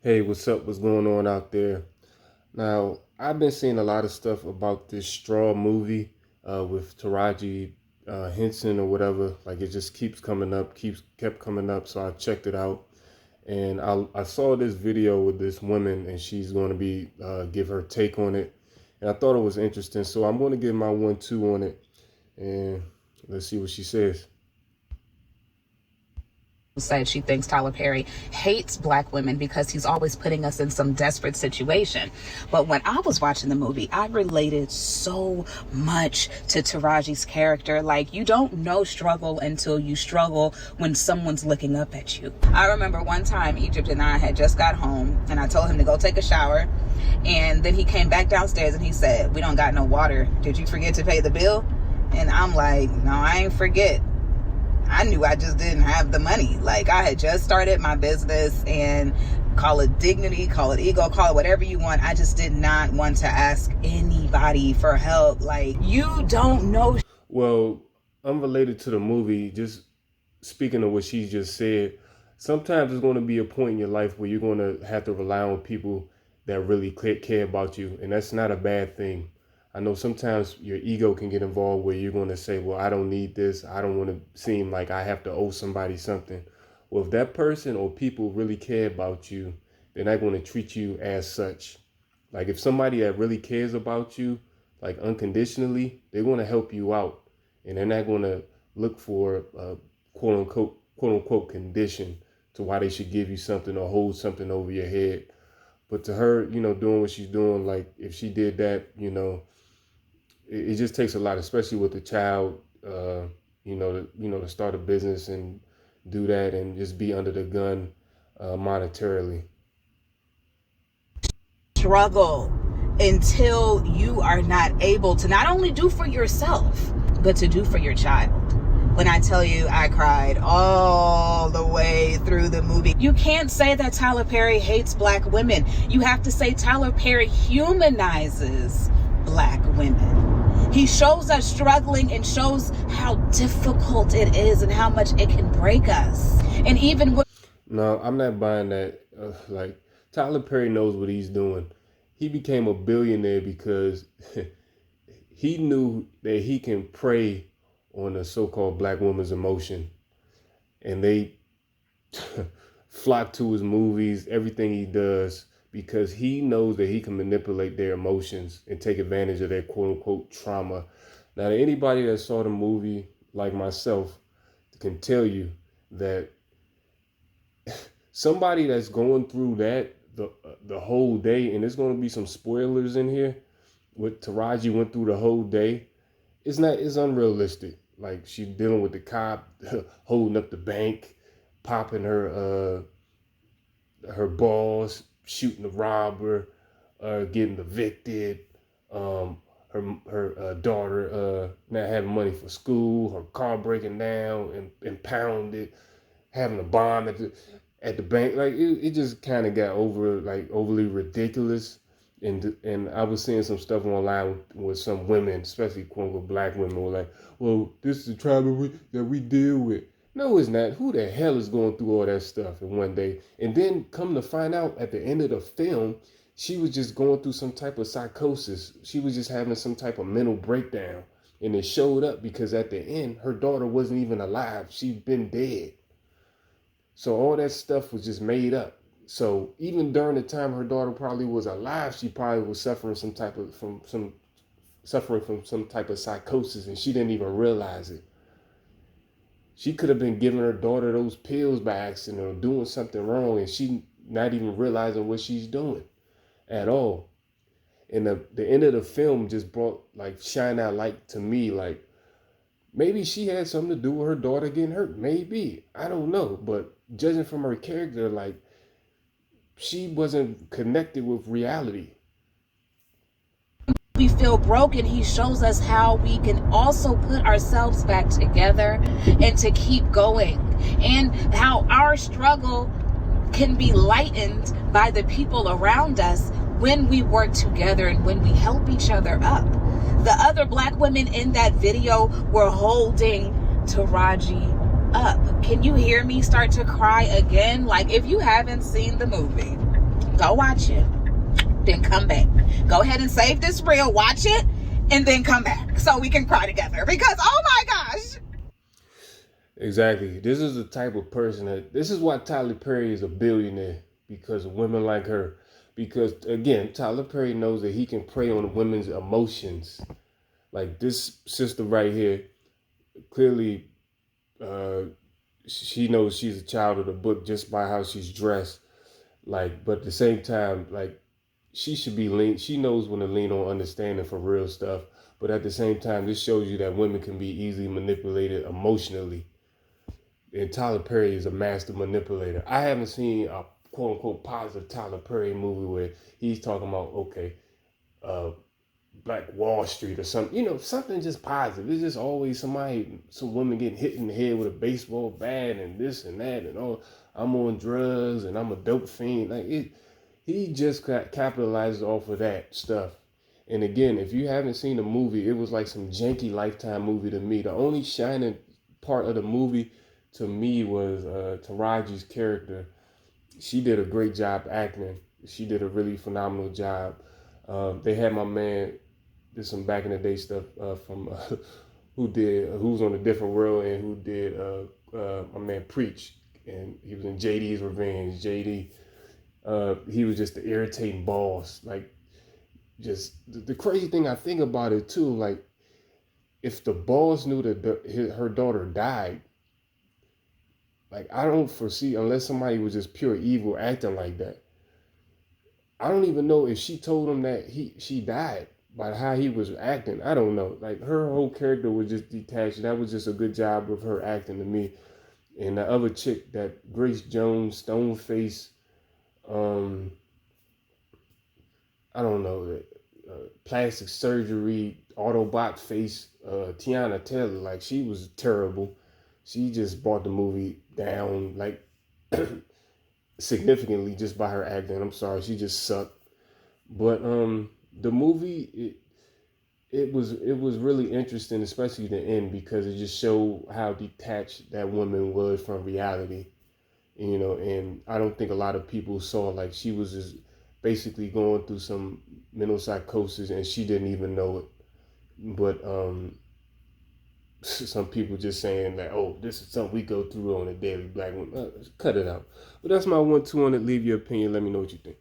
Hey, what's up? What's going on out there? Now, I've been seeing a lot of stuff about this Straw movie with Taraji Henson or whatever. Like it just keeps coming up, kept coming up. So I checked it out, and I saw this video with this woman, and she's going to be give her take on it, and I thought it was interesting. So I'm going to give my 1-2 on it, and let's see what she says. Said she thinks Tyler Perry hates black women because he's always putting us in some desperate situation. But when I was watching the movie, I related so much to Taraji's character. Like, you don't know struggle until you struggle when someone's looking up at you. I remember one time Egypt and I had just got home and I told him to go take a shower. And then he came back downstairs and he said, "We don't got no water. Did you forget to pay the bill?" And I'm like, "No, I ain't forget. I knew I just didn't have the money." Like, I had just started my business, and call it dignity, call it ego, call it whatever you want. I just did not want to ask anybody for help. Like, you don't know. Well, unrelated to the movie, just speaking of what she just said, sometimes there's going to be a point in your life where you're going to have to rely on people that really care about you, and that's not a bad thing. I know sometimes your ego can get involved where you're going to say, well, I don't need this. I don't want to seem like I have to owe somebody something. Well, if that person or people really care about you, they're not going to treat you as such. Like if somebody that really cares about you, like unconditionally, they're going to help you out. And they're not going to look for a quote unquote condition to why they should give you something or hold something over your head. But to her, doing what she's doing, like if she did that, it just takes a lot, especially with a child, to start a business and do that and just be under the gun monetarily. Struggle until you are not able to not only do for yourself, but to do for your child. When I tell you I cried all the way through the movie, you can't say that Tyler Perry hates black women. You have to say Tyler Perry humanizes black women. He shows us struggling and shows how difficult it is and how much it can break us. And even with... No, I'm not buying that. Like, Tyler Perry knows what he's doing. He became a billionaire because he knew that he can prey on a so-called black woman's emotion. And they flock to his movies, everything he does, because he knows that he can manipulate their emotions and take advantage of their quote-unquote trauma. Now, anybody that saw the movie, like myself, can tell you that somebody that's going through that the whole day, and there's going to be some spoilers in here, what Taraji went through the whole day, it's unrealistic. Like, she's dealing with the cop, holding up the bank, popping her balls, shooting the robber, getting evicted, her daughter not having money for school, her car breaking down and impounded, having a bomb at the bank. Like it just kind of got overly ridiculous. And I was seeing some stuff online with some women, especially quote unquote black women, were like, "Well, this is the trauma that we deal with." No, it's not. Who the hell is going through all that stuff in one day? And then come to find out at the end of the film, she was just going through some type of psychosis. She was just having some type of mental breakdown. And it showed up because at the end, her daughter wasn't even alive. She'd been dead. So all that stuff was just made up. So even during the time her daughter probably was alive, she probably was suffering from some type of psychosis, and she didn't even realize it. She could have been giving her daughter those pills by accident or doing something wrong, and she not even realizing what she's doing at all. And the end of the film just brought, like, shine out light to me, like, maybe she had something to do with her daughter getting hurt. Maybe. I don't know. But judging from her character, like, she wasn't connected with reality. We feel broken, he shows us how we can also put ourselves back together and to keep going, and how our struggle can be lightened by the people around us when we work together and when we help each other up. The other black women in that video were holding Taraji up. Can you hear me start to cry again? Like, if you haven't seen the movie, Go watch it, then come back. Go ahead and save this reel, watch it, and then come back so we can cry together. Because, oh my gosh. Exactly. This is the type of person this is why Tyler Perry is a billionaire, because of women like her. Because again, Tyler Perry knows that he can prey on women's emotions. Like this sister right here, clearly, she knows she's a child of the book just by how she's dressed. Like, but at the same time, like, she should be lean. She knows when to lean on understanding for real stuff. But at the same time, this shows you that women can be easily manipulated emotionally. And Tyler Perry is a master manipulator. I haven't seen a quote unquote positive Tyler Perry movie where he's talking about, okay, uh, Black Wall Street or something, something just positive. It's just always some woman getting hit in the head with a baseball bat and this and that and all. I'm on drugs and I'm a dope fiend. Like he just capitalizes off of that stuff. And again, if you haven't seen the movie, it was like some janky Lifetime movie to me. The only shining part of the movie to me was Taraji's character. She did a great job acting. She did a really phenomenal job. They had my man did some back in the day stuff from who's on a different world and who did my man Preach, and he was in JD's Revenge. JD, he was just the irritating boss. Like, just the crazy thing I think about it too, like if the boss knew that her daughter died, like I don't foresee, unless somebody was just pure evil acting like that. I don't even know if she told him that she died by how he was acting. I don't know. Like her whole character was just detached. That was just a good job of her acting to me. And the other chick, that Grace Jones, stone face, I don't know, plastic surgery, Autobot face, Tiana Taylor, like she was terrible. She just brought the movie down like significantly just by her acting. I'm sorry, she just sucked. But the movie it was really interesting, especially the end, because it just showed how detached that woman was from reality. And I don't think a lot of people saw, like, she was just basically going through some mental psychosis and she didn't even know it. But some people just saying that, oh, this is something we go through on a daily, black women. Cut it out. But that's my 1-2 on it. Leave your opinion. Let me know what you think.